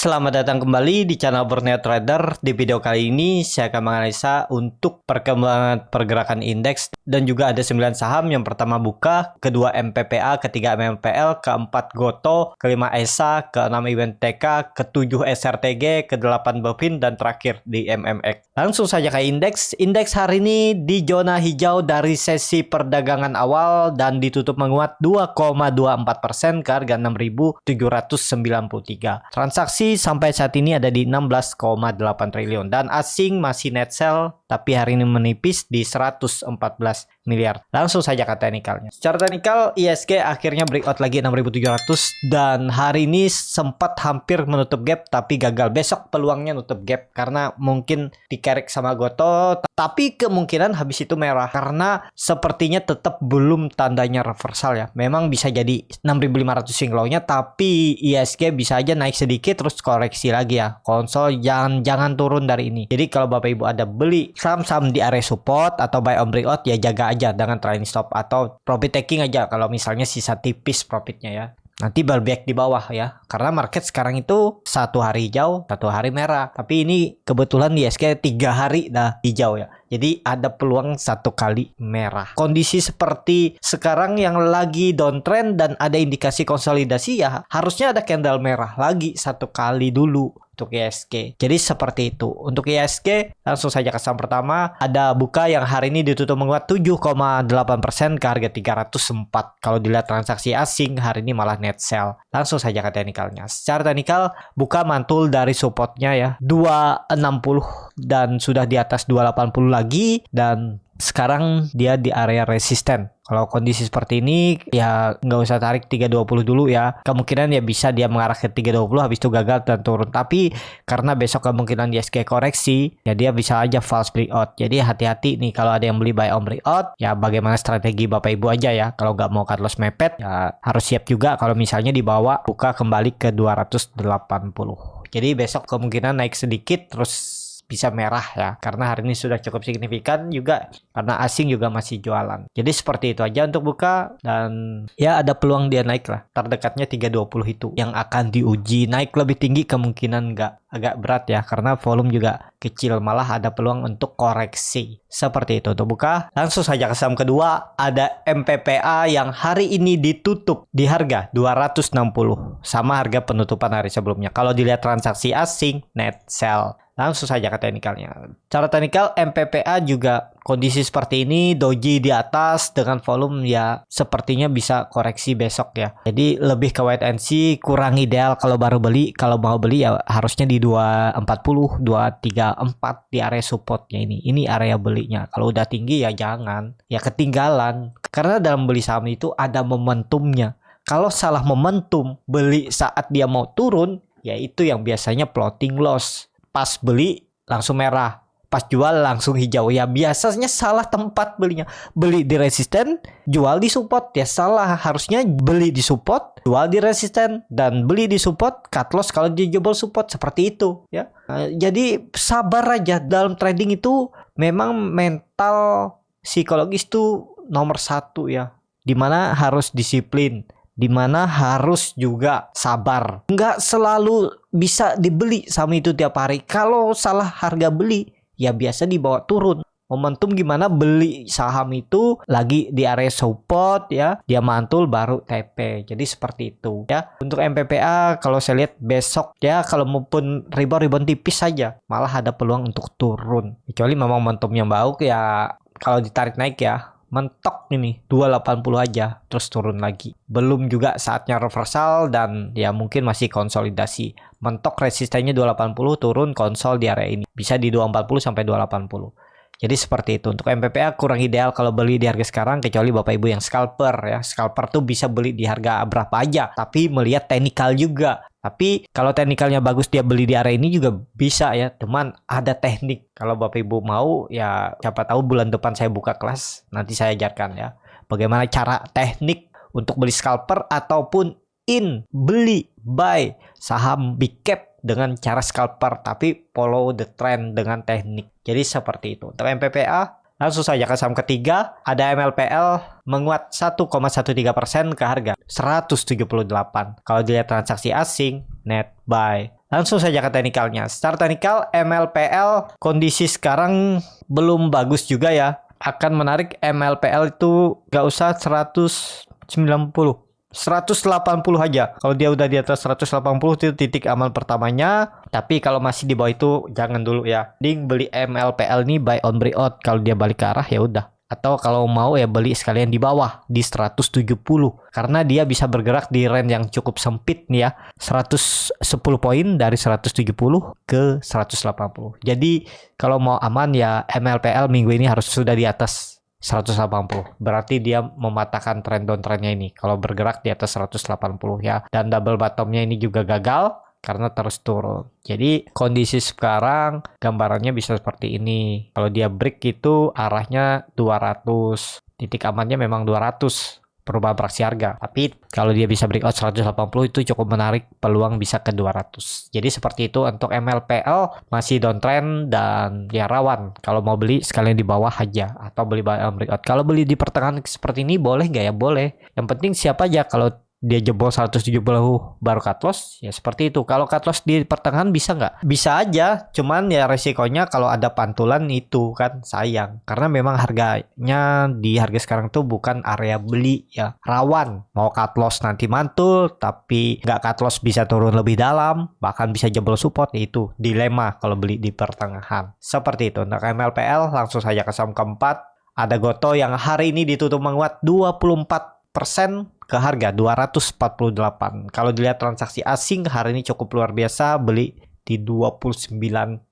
Selamat datang kembali di channel Borneo Trader. Di video kali ini saya akan menganalisa untuk perkembangan pergerakan indeks dan juga ada 9 saham. Yang pertama Buka, kedua MPPA, ketiga MMPL, keempat Goto, kelima ESA, keenam IWNTK, ketujuh SRTG, kedelapan Bovin, dan terakhir di MMX. Langsung saja ke indeks. Indeks hari ini di zona hijau dari sesi perdagangan awal dan ditutup menguat 2,24% ke harga 6.793. Transaksi sampai saat ini ada di 16,8 triliun dan asing masih net sell tapi hari ini menipis di 114 miliar. Langsung saja ke teknikalnya. Secara teknikal ISG akhirnya breakout lagi 6.700 dan hari ini sempat hampir menutup gap tapi gagal. Besok peluangnya nutup gap karena mungkin dikerek sama Goto tapi kemungkinan habis itu merah karena sepertinya tetap belum tandanya reversal ya. Memang bisa jadi 6.500 swing low-nya tapi ISG bisa aja naik sedikit terus koreksi lagi ya. Konsol jangan turun dari ini. Jadi kalau Bapak Ibu ada beli saham-saham di area support atau buy on breakout ya jaga aja dengan trailing stop atau profit taking aja kalau misalnya sisa tipis profitnya ya. Nanti balik di bawah ya. Karena market sekarang itu satu hari hijau, satu hari merah. Tapi ini kebetulan di ISG 3 hari dah hijau ya. Jadi ada peluang satu kali merah. Kondisi seperti sekarang yang lagi downtrend dan ada indikasi konsolidasi ya harusnya ada candle merah lagi satu kali dulu untuk ISG. Jadi seperti itu. Untuk ISG langsung saja ke saham pertama. Ada Buka yang hari ini ditutup menguat 7,8% ke harga 304. Kalau dilihat transaksi asing hari ini malah net sell. Langsung saja ke teknikalnya. Secara teknikal Buka mantul dari supportnya ya 260 dan sudah di atas 280 lagi dan sekarang dia di area resisten. Kalau kondisi seperti ini ya nggak usah tarik 320 dulu ya. Kemungkinan ya bisa dia mengarah ke 320 habis itu gagal dan turun. Tapi karena besok kemungkinan ISG koreksi ya dia bisa aja false breakout. Jadi hati-hati nih kalau ada yang beli buy on breakout ya bagaimana strategi Bapak Ibu aja ya. Kalau nggak mau cut loss mepet ya harus siap juga kalau misalnya dibawa Buka kembali ke 280. Jadi besok kemungkinan naik sedikit terus bisa merah ya karena hari ini sudah cukup signifikan juga karena asing juga masih jualan. Jadi seperti itu aja untuk Buka dan ya ada peluang dia naik lah. Terdekatnya 320 itu yang akan diuji naik lebih tinggi kemungkinan agak berat ya karena volume juga kecil malah ada peluang untuk koreksi. Seperti itu untuk Buka. Langsung saja ke saham kedua ada MPPA yang hari ini ditutup di harga 260 sama harga penutupan hari sebelumnya. Kalau dilihat transaksi asing net sell. Langsung saja ke teknikalnya. Cara teknikal MPPA juga kondisi seperti ini doji di atas dengan volume ya sepertinya bisa koreksi besok ya. Jadi lebih ke wait and see, kurang ideal kalau baru beli. Kalau mau beli ya harusnya di 240, 234 di area supportnya ini. Ini area belinya. Kalau udah tinggi ya jangan. Ya ketinggalan. Karena dalam beli saham itu ada momentumnya. Kalau salah momentum beli saat dia mau turun ya itu yang biasanya plotting loss. Pas beli langsung merah, pas jual langsung hijau. Ya biasanya salah tempat belinya. Beli di resisten, jual di support. Ya salah, harusnya beli di support, jual di resisten dan beli di support, cut loss kalau di jebol support seperti itu ya. Jadi sabar aja dalam trading itu memang mental psikologis tuh nomor 1 ya. Dimana harus disiplin. Dimana harus juga sabar. Nggak selalu bisa dibeli saham itu tiap hari. Kalau salah harga beli, ya biasa dibawa turun. Momentum gimana beli saham itu lagi di area support ya. Dia mantul baru TP. Jadi seperti itu ya. Untuk MPPA kalau saya lihat besok ya kalau maupun rebound tipis saja. Malah ada peluang untuk turun. Kecuali memang momentum yang baik ya kalau ditarik naik ya. Mentok ini 280 aja terus turun lagi. Belum juga saatnya reversal dan ya mungkin masih konsolidasi. Mentok resistennya 280 turun konsol di area ini. Bisa di 240 sampai 280. Jadi seperti itu. Untuk MPPA kurang ideal kalau beli di harga sekarang kecuali Bapak Ibu yang scalper ya. Scalper tuh bisa beli di harga berapa aja tapi melihat teknikal juga. Tapi kalau teknikalnya bagus dia beli di area ini juga bisa ya. Cuman ada teknik. Kalau Bapak Ibu mau ya siapa tahu bulan depan saya buka kelas. Nanti saya ajarkan ya. Bagaimana cara teknik untuk beli scalper ataupun beli buy saham big cap dengan cara scalper. Tapi follow the trend dengan teknik. Jadi seperti itu. Untuk MPPA langsung saja ke saham ketiga, ada MLPL menguat 1,13% ke harga 178. Kalau dilihat transaksi asing, net buy. Langsung saja ke teknikalnya. Secara teknikal MLPL kondisi sekarang belum bagus juga ya. Akan menarik MLPL itu gak usah 190, 180 aja. Kalau dia udah di atas 180 itu titik aman pertamanya. Tapi kalau masih di bawah itu jangan dulu ya. Mending beli MLPL nih buy on breakout. Kalau dia balik ke arah ya udah. Atau kalau mau ya beli sekalian di bawah di 170 karena dia bisa bergerak di range yang cukup sempit nih ya, 110 poin dari 170 ke 180. Jadi kalau mau aman ya MLPL minggu ini harus sudah di atas 180. Berarti dia mematahkan trend downtrendnya ini kalau bergerak di atas 180 ya. Dan double bottomnya ini juga gagal karena terus turun. Jadi kondisi sekarang gambarannya bisa seperti ini. Kalau dia break itu arahnya 200. Titik amannya memang 200 perubahan praksi harga. Tapi kalau dia bisa breakout 180 itu cukup menarik, peluang bisa ke 200. Jadi seperti itu untuk MLPL, masih downtrend dan ya rawan. Kalau mau beli sekalian di bawah aja atau beli breakout. Kalau beli di pertengahan seperti ini boleh nggak ya? Boleh. Yang penting siap aja kalau dia jebol 170 baru cut loss ya seperti itu. Kalau cut loss di pertengahan bisa nggak? Bisa aja, cuman ya resikonya kalau ada pantulan itu kan sayang. Karena memang harganya di harga sekarang tuh bukan area beli ya, rawan. Mau cut loss nanti mantul, tapi nggak cut loss bisa turun lebih dalam, bahkan bisa jebol support, itu dilema kalau beli di pertengahan. Seperti itu. Untuk MLPL langsung saja ke saham keempat. Ada Goto yang hari ini ditutup menguat 24% ke harga 248. Kalau dilihat transaksi asing hari ini cukup luar biasa, beli di 29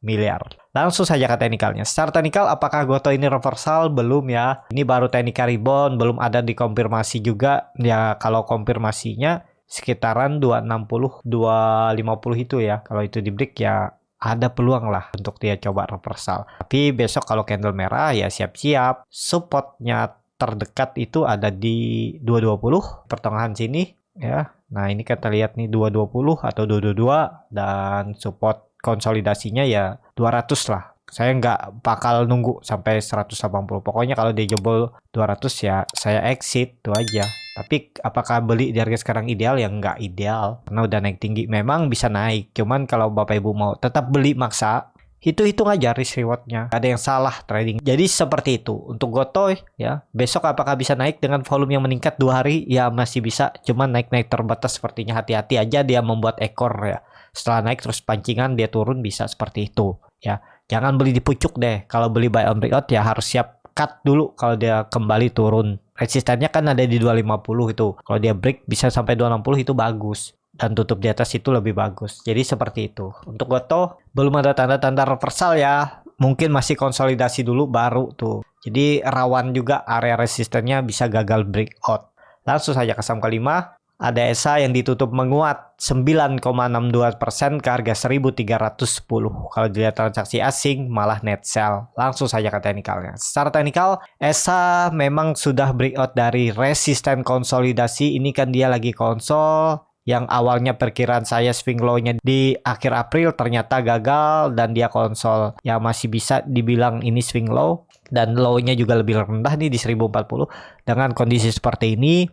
miliar. Langsung saja ke teknikalnya. Secara teknikal apakah Goto ini reversal? Belum ya. Ini baru teknikal rebound, belum ada dikonfirmasi juga. Ya kalau konfirmasinya sekitaran 260, 250 itu ya. Kalau itu di break ya ada peluang lah untuk dia coba reversal. Tapi besok kalau candle merah ya siap-siap. Supportnya terdekat itu ada di 220 pertengahan sini ya. Nah, ini kita lihat nih 220 atau 222 dan support konsolidasinya ya 200 lah. Saya nggak bakal nunggu sampai 180. Pokoknya kalau dia jebol 200 ya saya exit tuh aja. Tapi apakah beli di harga sekarang ideal? Ya nggak ideal karena udah naik tinggi. Memang bisa naik. Cuman kalau Bapak Ibu mau tetap beli maksa, hitung aja risk rewardnya, ada yang salah trading. Jadi seperti itu untuk Goto ya. Besok apakah bisa naik dengan volume yang meningkat 2 hari? Ya masih bisa, cuman naik terbatas sepertinya. Hati-hati aja dia membuat ekor ya. Setelah naik terus pancingan dia turun, bisa seperti itu ya. Jangan beli di pucuk deh. Kalau beli buy on breakout ya harus siap cut dulu kalau dia kembali turun. Resistennya kan ada di 250 itu. Kalau dia break bisa sampai 260 itu bagus. Dan tutup di atas itu lebih bagus. Jadi seperti itu. Untuk Goto belum ada tanda-tanda reversal ya. Mungkin masih konsolidasi dulu baru tuh. Jadi rawan juga area resistennya bisa gagal breakout. Langsung saja ke saham kelima. Ada ESA yang ditutup menguat 9,62% ke harga 1.310. Kalau dilihat transaksi asing malah net sell. Langsung saja ke teknikalnya. Secara teknikal ESA memang sudah breakout dari resisten konsolidasi. Ini kan dia lagi konsol. Yang awalnya perkiraan saya swing low-nya di akhir April ternyata gagal dan dia konsol. Ya masih bisa dibilang ini swing low dan low-nya juga lebih rendah nih di 1040. Dengan kondisi seperti ini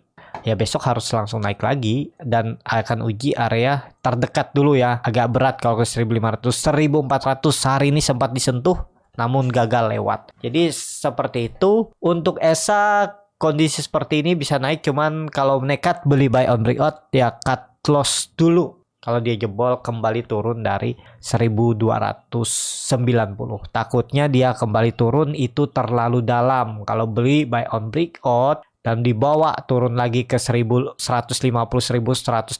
ya besok harus langsung naik lagi dan akan uji area terdekat dulu ya. Agak berat kalau ke 1500, 1400 hari ini sempat disentuh namun gagal lewat. Jadi seperti itu untuk ESA. Kondisi seperti ini bisa naik, cuman kalau nekat beli buy on breakout ya cut loss dulu. Kalau dia jebol kembali turun dari 1290. Takutnya dia kembali turun itu terlalu dalam. Kalau beli buy on breakout dan dibawa turun lagi ke 1150, 1160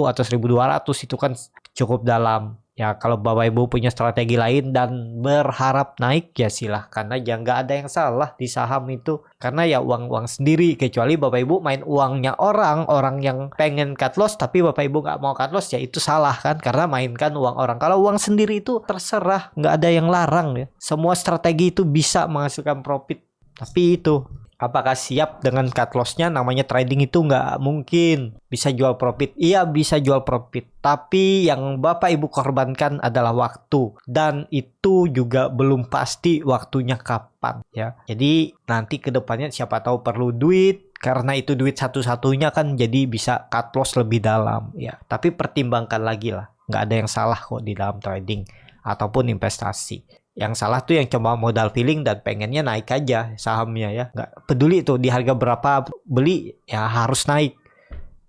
atau 1200 itu kan cukup dalam. Ya kalau Bapak Ibu punya strategi lain dan berharap naik ya silahkan aja, nggak ada yang salah di saham itu karena ya uang sendiri. Kecuali Bapak Ibu main uangnya orang yang pengen cut loss tapi Bapak Ibu nggak mau cut loss ya itu salah kan, karena mainkan uang orang. Kalau uang sendiri itu terserah, nggak ada yang larang ya. Semua strategi itu bisa menghasilkan profit, tapi itu apakah siap dengan cut loss-nya? Namanya trading itu nggak mungkin bisa jual profit. Iya bisa jual profit. Tapi yang Bapak Ibu korbankan adalah waktu. Dan itu juga belum pasti waktunya kapan ya. Jadi nanti ke depannya siapa tahu perlu duit. Karena itu duit satu-satunya kan jadi bisa cut loss lebih dalam ya. Tapi pertimbangkan lagi lah. Nggak ada yang salah kok di dalam trading ataupun investasi. Yang salah tuh yang cuma modal feeling dan pengennya naik aja sahamnya ya. Nggak peduli tuh di harga berapa beli, ya harus naik.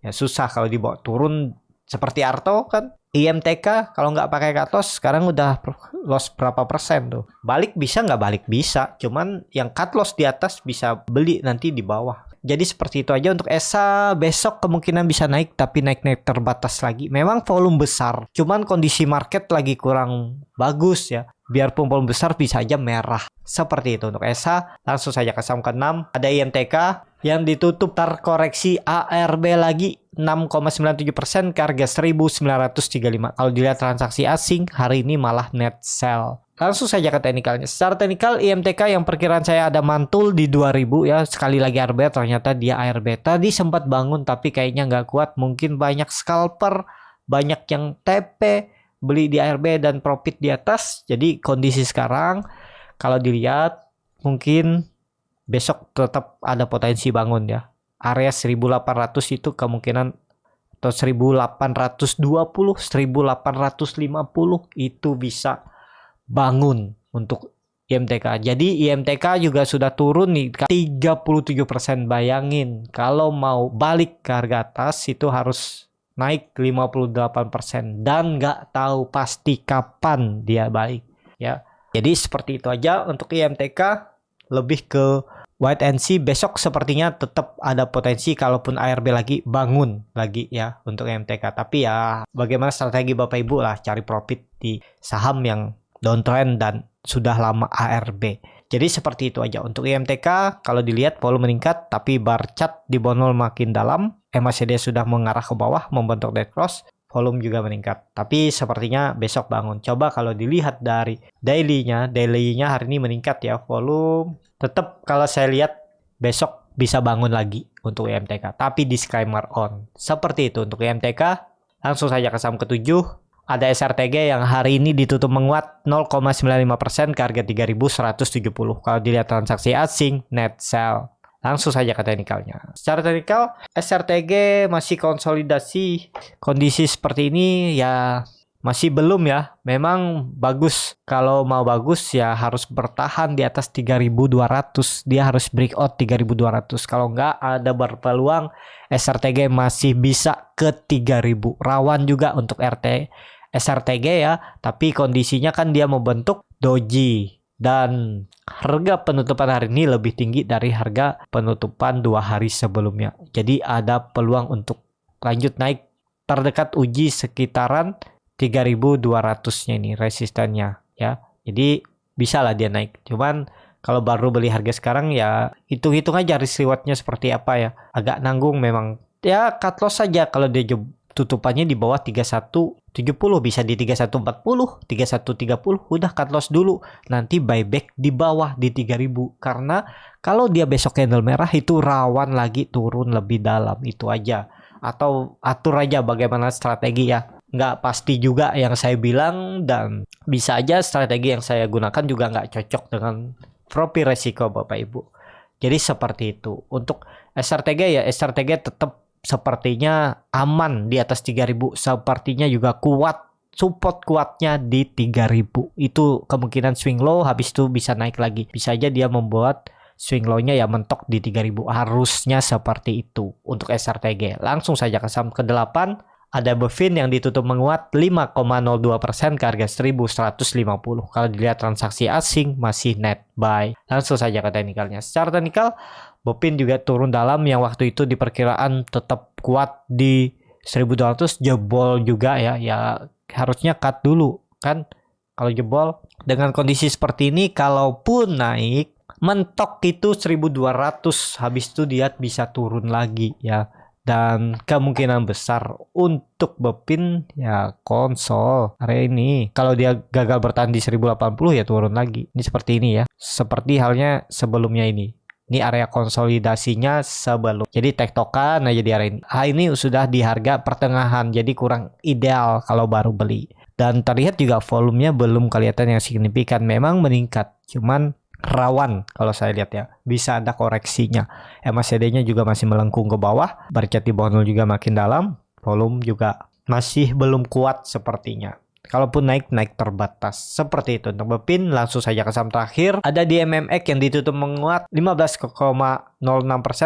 Ya susah kalau dibawa turun seperti Arto kan. IMTK kalau nggak pakai cut loss sekarang udah loss berapa persen tuh. Balik bisa nggak balik bisa. Cuman yang cut loss di atas bisa beli nanti di bawah. Jadi seperti itu aja untuk ESA. Besok kemungkinan bisa naik tapi naik-naik terbatas lagi. Memang volume besar. Cuman kondisi market lagi kurang bagus ya. Biarpun volume besar bisa aja merah. Seperti itu untuk ESA. Langsung saja ke saham ke-6. Ada IMTK yang ditutup terkoreksi ARB lagi 6,97% ke harga 1935. Kalau dilihat transaksi asing hari ini malah net sell. Langsung saja ke teknikalnya. Secara teknikal IMTK yang perkiraan saya ada mantul di 2000 ya. Sekali lagi ARB ternyata dia ARB. Tadi sempat bangun tapi kayaknya nggak kuat. Mungkin banyak scalper, banyak yang TP beli di ARB dan profit di atas. Jadi kondisi sekarang kalau dilihat mungkin besok tetap ada potensi bangun ya. Area 1800 itu kemungkinan atau 1820, 1850 itu bisa bangun untuk IMTK. Jadi IMTK juga sudah turun nih 37%. Bayangin kalau mau balik ke harga atas itu harus naik 58% dan nggak tahu pasti kapan dia balik ya. Jadi seperti itu aja untuk IMTK. Lebih ke wait and see. Besok sepertinya tetap ada potensi kalaupun ARB lagi bangun lagi ya untuk IMTK. Tapi ya bagaimana strategi Bapak Ibu lah cari profit di saham yang downtrend dan sudah lama ARB. Jadi seperti itu aja untuk IMTK. Kalau dilihat volume meningkat tapi bar chart di bawah 0 makin dalam. MACD sudah mengarah ke bawah membentuk dead cross. Volume juga meningkat. Tapi sepertinya besok bangun. Coba kalau dilihat dari daily-nya hari ini meningkat ya volume. Tetap kalau saya lihat besok bisa bangun lagi untuk IMTK. Tapi disclaimer on. Seperti itu untuk IMTK. Langsung saja ke saham ke-7. Ada SRTG yang hari ini ditutup menguat 0,95% ke harga 3.170. Kalau dilihat transaksi asing, net sell. Langsung saja ke teknikalnya. Secara teknikal, SRTG masih konsolidasi. Kondisi seperti ini ya masih belum ya. Memang bagus. Kalau mau bagus ya harus bertahan di atas 3.200. Dia harus breakout 3.200. Kalau nggak ada berpeluang SRTG masih bisa ke 3.000. Rawan juga untuk SRTG ya. Tapi kondisinya kan dia membentuk doji. Dan harga penutupan hari ini lebih tinggi dari harga penutupan 2 hari sebelumnya. Jadi ada peluang untuk lanjut naik. Terdekat uji sekitaran 3.200-nya ini resistannya ya. Jadi bisa lah dia naik. Cuman kalau baru beli harga sekarang ya hitung-hitung aja risk rewardnya seperti apa ya. Agak nanggung memang. Ya cut loss saja kalau dia tutupannya di bawah 3170 bisa di 3140, 3130 udah cut loss dulu. Nanti buyback di bawah di 3000 karena kalau dia besok candle merah itu rawan lagi turun lebih dalam itu aja. Atau atur aja bagaimana strategi ya. Nggak pasti juga yang saya bilang dan bisa aja strategi yang saya gunakan juga nggak cocok dengan profil resiko Bapak Ibu. Jadi seperti itu. Untuk SRTG ya SRTG tetap sepertinya aman di atas 3000. Sepertinya juga kuat. Support kuatnya di 3000. Itu kemungkinan swing low habis itu bisa naik lagi. Bisa aja dia membuat swing low-nya ya mentok di 3000. Harusnya seperti itu untuk SRTG. Langsung saja ke saham ke-8. Ada Bevin yang ditutup menguat 5,02% ke harga 1150. Kalau dilihat transaksi asing masih net buy. Langsung saja ke teknikalnya. Secara teknikal Bevin juga turun dalam yang waktu itu diperkiraan tetap kuat di 1200 jebol juga ya. Ya harusnya cut dulu kan. Kalau jebol dengan kondisi seperti ini kalaupun naik mentok itu 1200 habis itu dia bisa turun lagi ya. Dan kemungkinan besar untuk Bevin ya konsol hari ini. Kalau dia gagal bertahan di 1080 ya turun lagi. Ini seperti ini ya. Seperti halnya sebelumnya ini. Ini area konsolidasinya sebelum. Jadi tektokan aja di area ini. Ini sudah di harga pertengahan. Jadi kurang ideal kalau baru beli. Dan terlihat juga volumenya belum kelihatan yang signifikan. Memang meningkat. Cuman rawan kalau saya lihat ya. Bisa ada koreksinya. MACD-nya juga masih melengkung ke bawah. Bar chart di bawah 0 juga makin dalam. Volume juga masih belum kuat sepertinya. Kalaupun naik terbatas. Seperti itu untuk Bepin. Langsung saja ke saham terakhir. Ada di MMX yang ditutup menguat 15,06%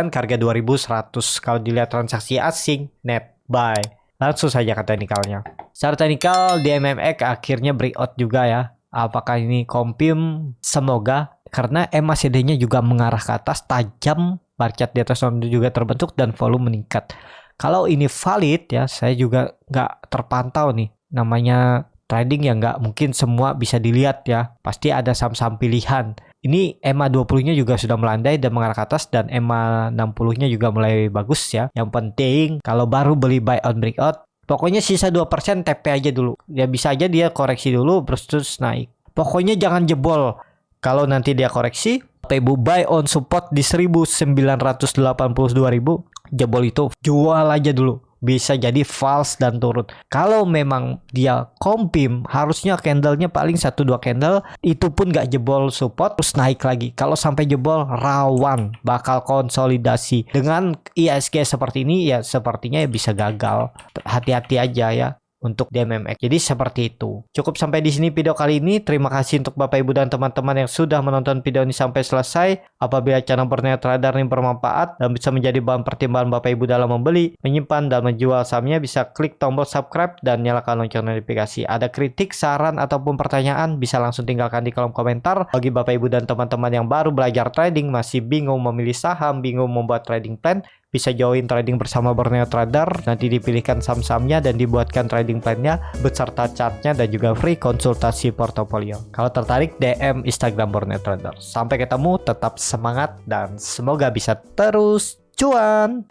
ke harga 2100. Kalau dilihat transaksi asing net buy. Langsung saja ke teknikalnya. Secara teknikal di MMX akhirnya breakout juga ya. Apakah ini confirm? Semoga. Karena MACD-nya juga mengarah ke atas tajam. Bar chart di atas juga terbentuk dan volume meningkat. Kalau ini valid ya, saya juga nggak terpantau nih. Namanya trading ya nggak mungkin semua bisa dilihat ya. Pasti ada saham-saham pilihan. Ini EMA 20-nya juga sudah melandai dan mengarah ke atas dan EMA 60-nya juga mulai bagus ya. Yang penting kalau baru beli buy on breakout, pokoknya sisa 2% TP aja dulu. Ya bisa aja dia koreksi dulu terus naik. Pokoknya jangan jebol. Kalau nanti dia koreksi, Ibu buy on support di 1982.000, jebol itu jual aja dulu. Bisa jadi false dan turun. Kalau memang dia confirm, harusnya candlenya paling 1-2 candle, itu pun gak jebol support terus naik lagi. Kalau sampai jebol rawan bakal konsolidasi. Dengan ISG seperti ini ya sepertinya ya bisa gagal. Hati-hati aja ya untuk DMMX. Jadi seperti itu. Cukup sampai di sini video kali ini. Terima kasih untuk Bapak Ibu dan teman-teman yang sudah menonton video ini sampai selesai. Apabila channel Borneo Trader ini bermanfaat dan bisa menjadi bahan pertimbangan Bapak Ibu dalam membeli, menyimpan dan menjual sahamnya, bisa klik tombol subscribe dan nyalakan lonceng notifikasi. Ada kritik, saran ataupun pertanyaan bisa langsung tinggalkan di kolom komentar. Bagi Bapak Ibu dan teman-teman yang baru belajar trading, masih bingung memilih saham, bingung membuat trading plan, bisa join trading bersama Borneo Trader. Nanti dipilihkan saham-sahamnya dan dibuatkan trading plan-nya beserta chartnya dan juga free konsultasi portofolio. Kalau tertarik, DM Instagram Borneo Trader. Sampai ketemu, tetap semangat dan semoga bisa terus cuan.